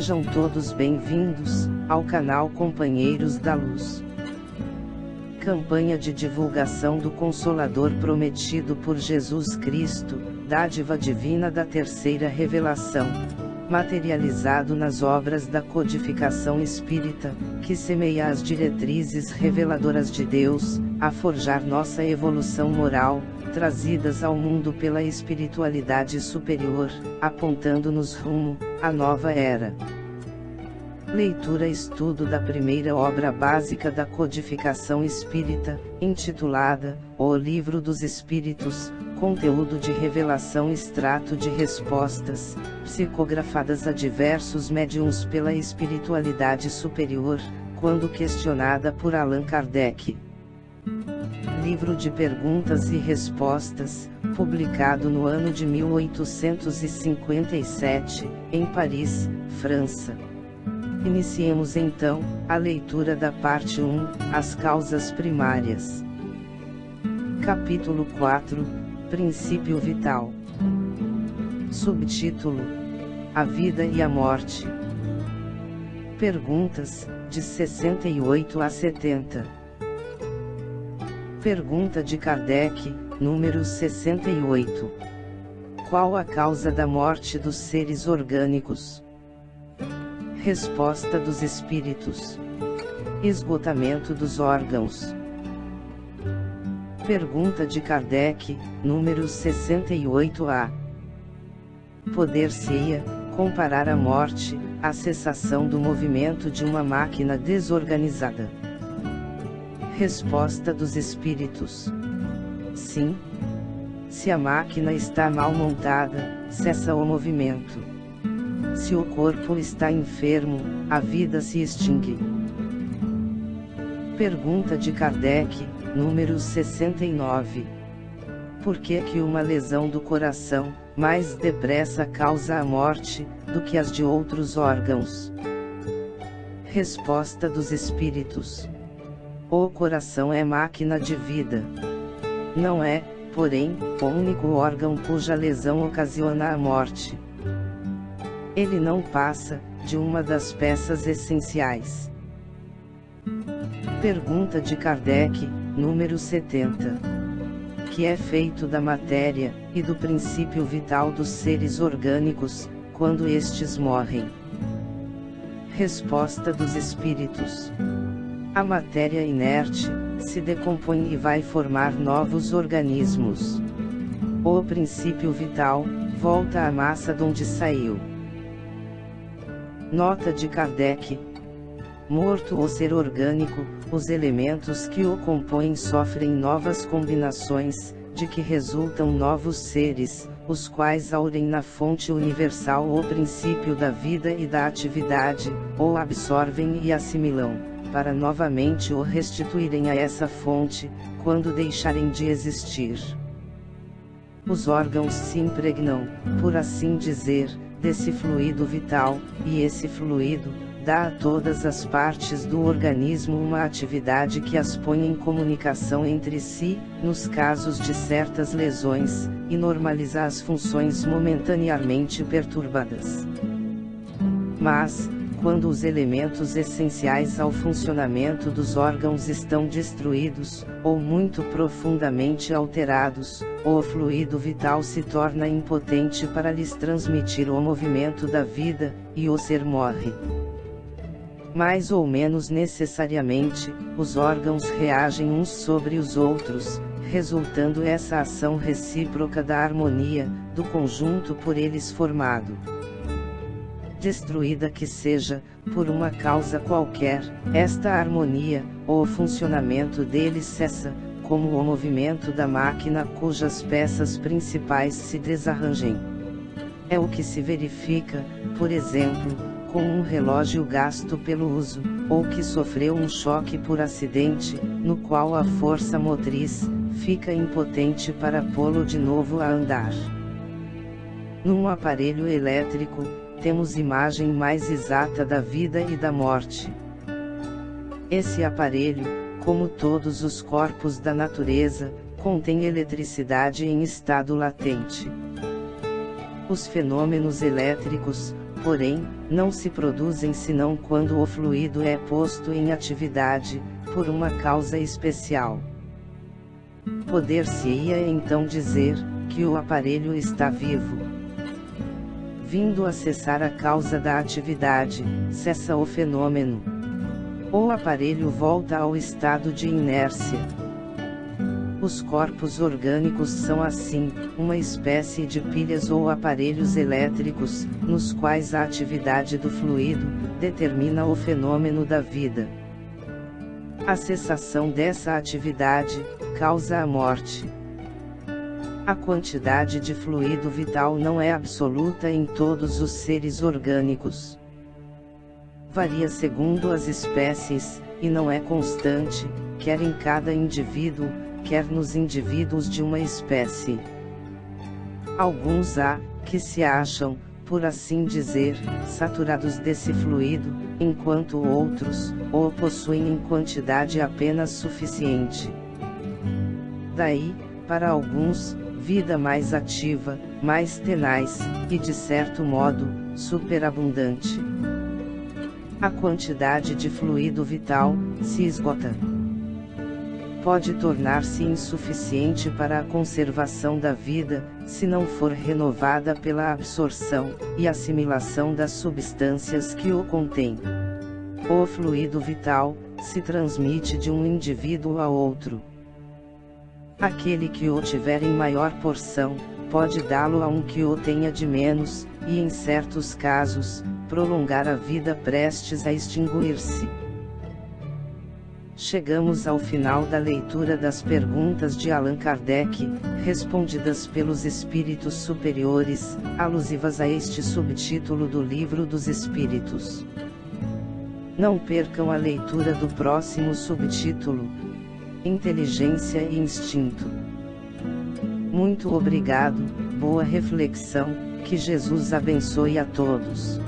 Sejam todos bem-vindos ao canal Companheiros da Luz. Campanha de divulgação do Consolador prometido por Jesus Cristo, dádiva divina da terceira revelação, materializado nas obras da codificação espírita, que semeia as diretrizes reveladoras de Deus, a forjar nossa evolução moral, trazidas ao mundo pela espiritualidade superior, apontando-nos rumo à nova era. Leitura e estudo da primeira obra básica da codificação espírita, intitulada O Livro dos Espíritos, conteúdo de revelação, extrato de respostas, psicografadas a diversos médiuns pela espiritualidade superior, quando questionada por Allan Kardec. Livro de perguntas e respostas, publicado no ano de 1857, em Paris, França. Iniciemos então a leitura da parte 1, As causas primárias. Capítulo 4, Princípio vital. Subtítulo: A vida e a morte. Perguntas, de 68 a 70. Pergunta de Kardec, número 68. Qual a causa da morte dos seres orgânicos? Resposta dos espíritos: esgotamento dos órgãos. Pergunta de Kardec, número 68A. Poder-se-ia comparar a morte à cessação do movimento de uma máquina desorganizada? Resposta dos espíritos: sim. Se a máquina está mal montada, cessa o movimento. Se o corpo está enfermo, a vida se extingue. Pergunta de Kardec, número 69. Por que uma lesão do coração, mais depressa causa a morte, do que as de outros órgãos? Resposta dos espíritos: o coração é máquina de vida. Não é, porém, o único órgão cuja lesão ocasiona a morte. Ele não passa de uma das peças essenciais. Pergunta de Kardec, número 70. Que é feito da matéria e do princípio vital dos seres orgânicos, quando estes morrem? Resposta dos espíritos: a matéria inerte se decompõe e vai formar novos organismos. O princípio vital volta à massa donde saiu. Nota de Kardec: morto o ser orgânico, os elementos que o compõem sofrem novas combinações, de que resultam novos seres, os quais aurem na fonte universal o princípio da vida e da atividade, ou absorvem e assimilam, para novamente o restituírem a essa fonte, quando deixarem de existir. Os órgãos se impregnam, por assim dizer, desse fluido vital, e esse fluido dá a todas as partes do organismo uma atividade que as põe em comunicação entre si, nos casos de certas lesões, e normaliza as funções momentaneamente perturbadas. Mas, quando os elementos essenciais ao funcionamento dos órgãos estão destruídos, ou muito profundamente alterados, o fluido vital se torna impotente para lhes transmitir o movimento da vida, e o ser morre. Mais ou menos necessariamente, os órgãos reagem uns sobre os outros, resultando essa ação recíproca da harmonia, do conjunto por eles formado. Destruída que seja, por uma causa qualquer, esta harmonia, ou o funcionamento deles cessa, como o movimento da máquina cujas peças principais se desarranjem. É o que se verifica, por exemplo, com um relógio gasto pelo uso, ou que sofreu um choque por acidente, no qual a força motriz fica impotente para pô-lo de novo a andar. Num aparelho elétrico, temos imagem mais exata da vida e da morte. Esse aparelho, como todos os corpos da natureza, contém eletricidade em estado latente. Os fenômenos elétricos, porém, não se produzem senão quando o fluido é posto em atividade, por uma causa especial. Poder-se-ia então dizer, que o aparelho está vivo. Vindo a cessar a causa da atividade, cessa o fenômeno. O aparelho volta ao estado de inércia. Os corpos orgânicos são assim, uma espécie de pilhas ou aparelhos elétricos, nos quais a atividade do fluido, determina o fenômeno da vida. A cessação dessa atividade, causa a morte. A quantidade de fluido vital não é absoluta em todos os seres orgânicos. Varia segundo as espécies, e não é constante, quer em cada indivíduo, quer nos indivíduos de uma espécie. Alguns há, que se acham, por assim dizer, saturados desse fluido, enquanto outros, o possuem em quantidade apenas suficiente. Daí, para alguns, vida mais ativa, mais tenaz, e de certo modo, superabundante. A quantidade de fluido vital, se esgota. Pode tornar-se insuficiente para a conservação da vida, se não for renovada pela absorção e assimilação das substâncias que o contêm. O fluido vital se transmite de um indivíduo a outro. Aquele que o tiver em maior porção, pode dá-lo a um que o tenha de menos, e em certos casos, prolongar a vida prestes a extinguir-se. Chegamos ao final da leitura das perguntas de Allan Kardec, respondidas pelos espíritos superiores, alusivas a este subtítulo do Livro dos Espíritos. Não percam a leitura do próximo subtítulo: Inteligência e Instinto. Muito obrigado, boa reflexão, que Jesus abençoe a todos.